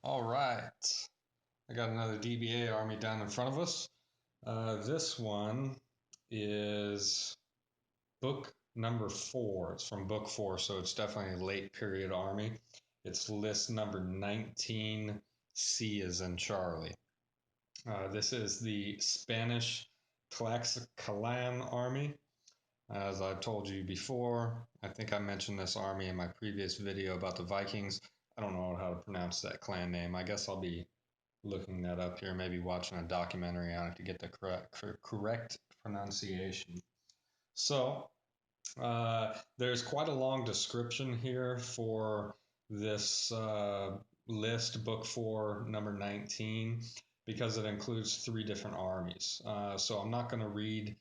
All right. I got another DBA army down in front of us. This one is book number 4. It's from book 4, so it's definitely a late period army. It's list number 19, C as in Charlie. This is the Spanish Tlaxcalan army. As I've told you before, I think I mentioned this army in my previous video about the Vikings. I don't know how to pronounce that clan name. I guess I'll be looking that up here, maybe watching a documentary on it to get the correct pronunciation. So, there's quite a long description here for this list, book 4, number 19, because it includes 3 different armies. So I'm not going to read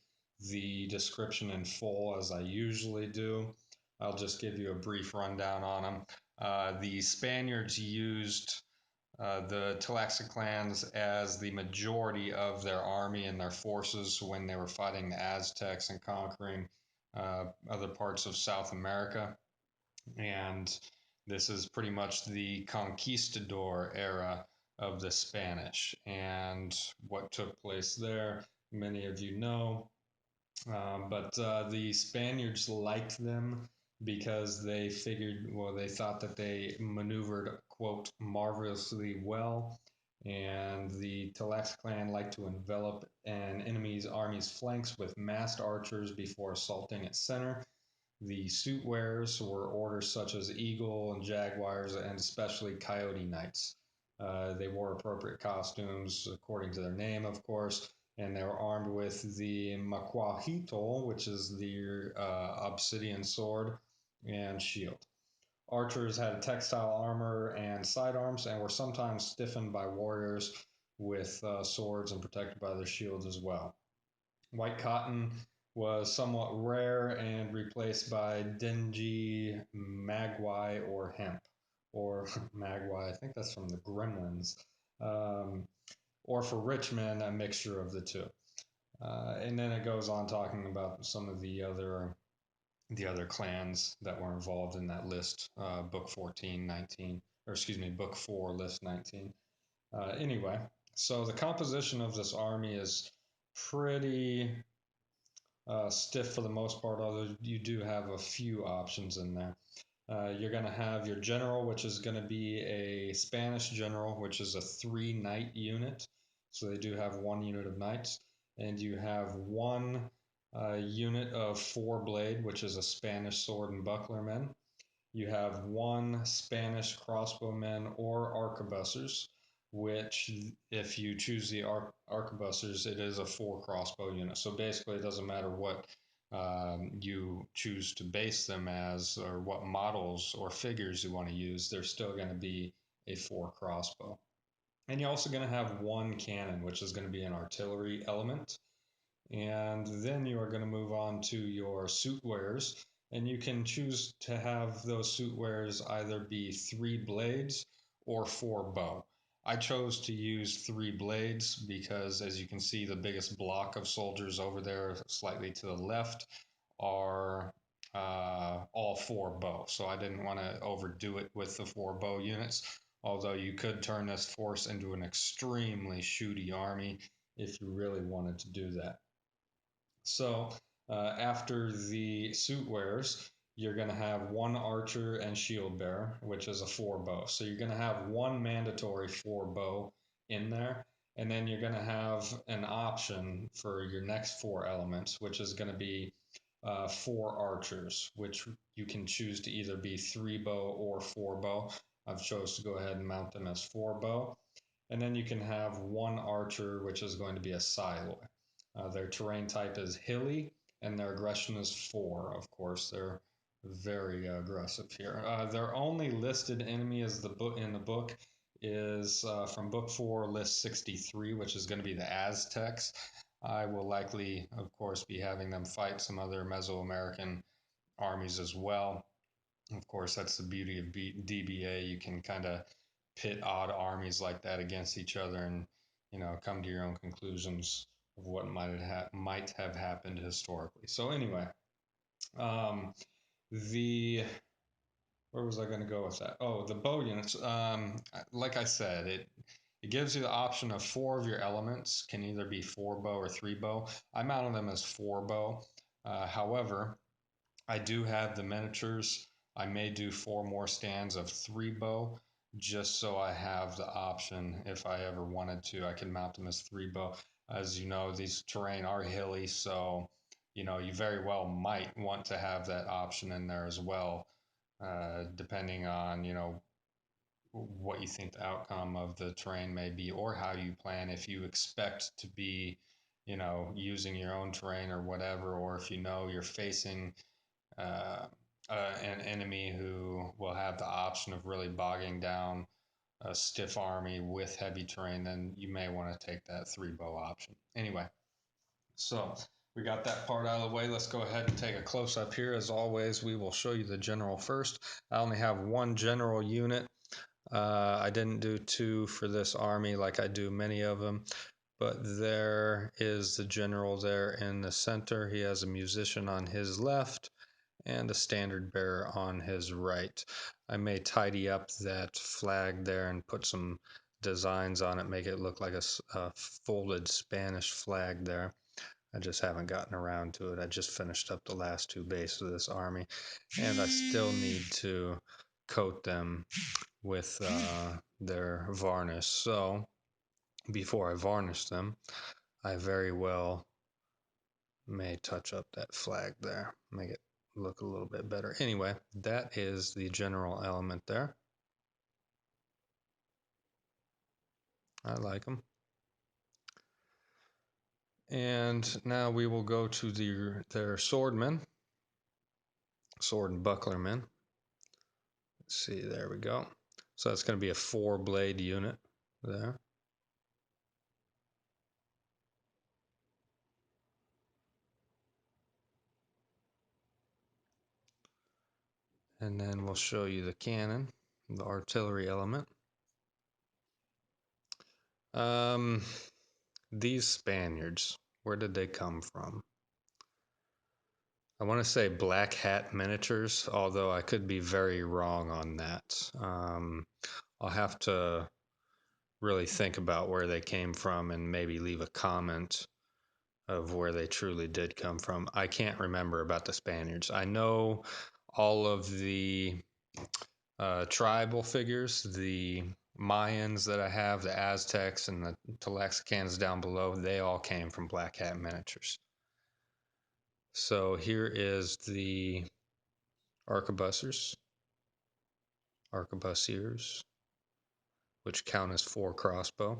the description in full as I usually do. I'll just give you a brief rundown on them. The Spaniards used the Tlaxcalans as the majority of their army and their forces when they were fighting the Aztecs and conquering other parts of South America. And this is pretty much the conquistador era of the Spanish. And what took place there, many of you know. But the Spaniards liked them because they figured, well, they thought that they maneuvered, quote, marvelously well. And the Tlaxcalan liked to envelop an enemy's army's flanks with massed archers before assaulting its center. The suit wearers were orders such as Eagle and Jaguars, and especially Coyote Knights. They wore appropriate costumes according to their name, of course, and they were armed with the Macuajito, which is the obsidian sword, and shield. Archers had textile armor and sidearms, and were sometimes stiffened by warriors with swords and protected by their shields as well. White cotton was somewhat rare and replaced by dingy magwai or hemp, or magwai, I think that's from the Gremlins, um, or for rich men, a mixture of the two. And then it goes on talking about some of the other clans that were involved in that list, book 14, 19, or excuse me, book 4, list 19. Anyway, so the composition of this army is pretty stiff for the most part, although you do have a few options in there. You're going to have your general, which is going to be a Spanish general, which is a 3 knight unit. So they do have 1 unit of knights. And you have one unit of 4 blade, which is a Spanish sword and buckler men. You have one Spanish crossbowmen or arquebusiers, which, if you choose the arquebusiers, it is a 4 crossbow unit. So basically, it doesn't matter what you choose to base them as or what models or figures you want to use, they're still going to be a 4 crossbow. And you're also going to have one cannon, which is going to be an artillery element. And then you are going to move on to your suit wearers, and you can choose to have those suit wearers either be 3 blades or 4 bow. I chose to use 3 blades because, as you can see, the biggest block of soldiers over there, slightly to the left, are all 4 bow. So I didn't want to overdo it with the 4 bow units, although you could turn this force into an extremely shooty army if you really wanted to do that. So after the suit wearers, you're going to have one archer and shield bearer, which is a 4 bow. So you're going to have one mandatory 4 bow in there. And then you're going to have an option for your next 4 elements, which is going to be 4 archers, which you can choose to either be 3 bow or 4 bow. I've chose to go ahead and mount them as 4 bow. And then you can have one archer, which is going to be a Siloy. Their terrain type is hilly, and their aggression is 4. Of course, they're very aggressive here. Their only listed enemy is in the book is from book 4, list 63, which is going to be the Aztecs. I will likely, of course, be having them fight some other Mesoamerican armies as well. Of course, that's the beauty of DBA. You can kind of pit odd armies like that against each other, and come to your own conclusions of what might have happened historically. So anyway, um, the where was I going to go with that? Oh, the bow units. Like I said, it gives you the option of four of your elements can either be four bow or three bow. I mounted them as four bow. However, I do have the miniatures. I may do four more stands of three bow just so I have the option if I ever wanted to. I can mount them as three bow. As you know, these terrain are hilly, so you very well might want to have that option in there as well, depending on what you think the outcome of the terrain may be or how you plan. If you expect to be using your own terrain or whatever, or if you're facing uh, an enemy who will have the option of really bogging down a stiff army with heavy terrain, then you may want to take that three bow option. Anyway, so we got that part out of the way. Let's go ahead and take a close up here. As always, we will show you the general first. I only have one general unit. I didn't do two for this army like I do many of them, but there is the general there in the center. He has a musician on his left and a standard bearer on his right. I may tidy up that flag there and put some designs on it, make it look like a folded Spanish flag there. I just haven't gotten around to it. I just finished up the last two bases of this army, and I still need to coat them with their varnish. So before I varnish them, I very well may touch up that flag there, make it look a little bit better. Anyway, that is the general element there. I like them. And now we will go to their swordmen, sword and buckler men. Let's see, there we go. So that's going to be a 4-blade unit there. And then we'll show you the cannon, the artillery element. These Spaniards, where did they come from? I want to say Black Hat Miniatures, although I could be very wrong on that. I'll have to really think about where they came from and maybe leave a comment of where they truly did come from. I can't remember about the Spaniards. I know all of the tribal figures, the Mayans that I have, the Aztecs, and the Tlaxcalans down below, they all came from Black Hat Miniatures. So here is the arquebusiers, arquebusiers, which count as 4 crossbow.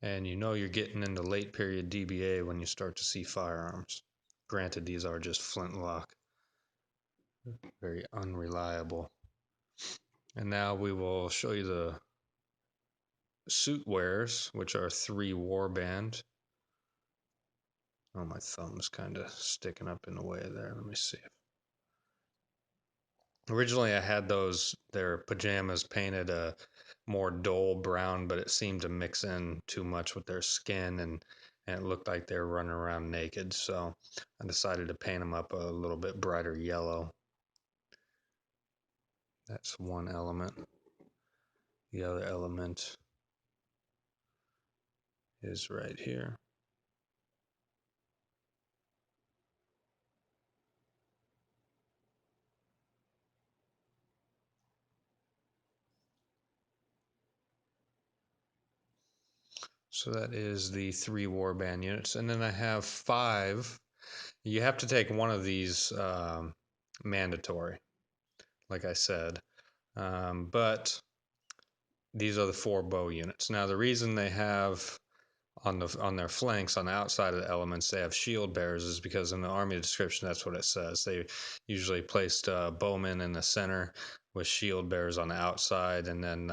And you're getting into late period DBA when you start to see firearms. Granted, these are just flintlock, very unreliable. And now we will show you the suit wearers, which are 3 warband. Oh, my thumb's kind of sticking up in the way there. Let me see. Originally, I had their pajamas painted a more dull brown, but it seemed to mix in too much with their skin, and it looked like they were running around naked. So I decided to paint them up a little bit brighter yellow. That's one element. The other element is right here. So that is the 3 warband units. And then I have 5. You have to take one of these mandatory, like I said. But these are the 4 bow units. Now, the reason they have on their flanks, on the outside of the elements, they have shield bearers is because in the army description, that's what it says. They usually placed bowmen in the center with shield bearers on the outside, and then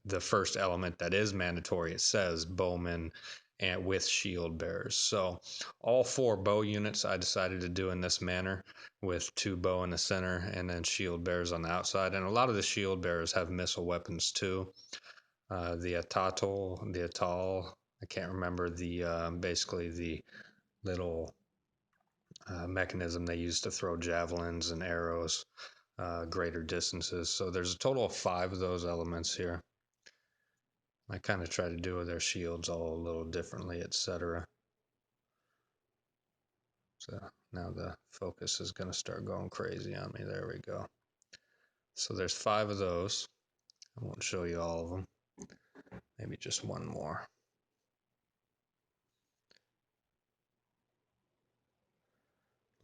the first element that is mandatory, it says bowmen and with shield bearers. So all 4 bow units I decided to do in this manner, with 2 bow in the center and then shield bearers on the outside. And a lot of the shield bearers have missile weapons too. The Atal, I can't remember the basically the little mechanism they use to throw javelins and arrows greater distances. So there's a total of 5 of those elements here. I kind of try to do their shields all a little differently, etc. So now the focus is going to start going crazy on me. There we go. So there's 5 of those. I won't show you all of them. Maybe just one more.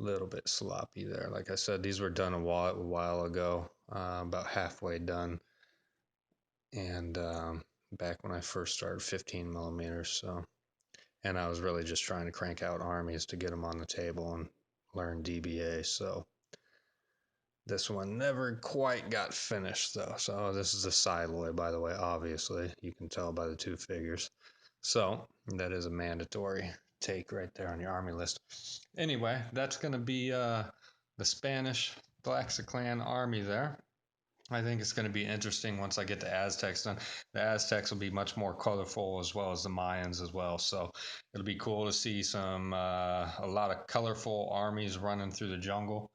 A little bit sloppy there. Like I said, these were done a while ago, about halfway done. And back when I first started 15 millimeters. So, and I was really just trying to crank out armies to get them on the table and learn DBA. So this one never quite got finished though. So this is a sideloy, by the way, obviously. You can tell by the 2 figures. So that is a mandatory take right there on your army list. Anyway, that's going to be the Spanish Tlaxcalan army there. I think it's going to be interesting once I get the Aztecs done. The Aztecs will be much more colorful as well as the Mayans as well. So it'll be cool to see a lot of colorful armies running through the jungle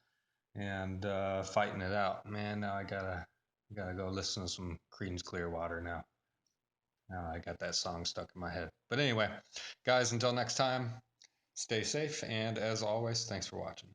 and fighting it out. Man, now I gotta go listen to some Creedence Clearwater now. Now I got that song stuck in my head. But anyway, guys, until next time, stay safe, and as always, thanks for watching.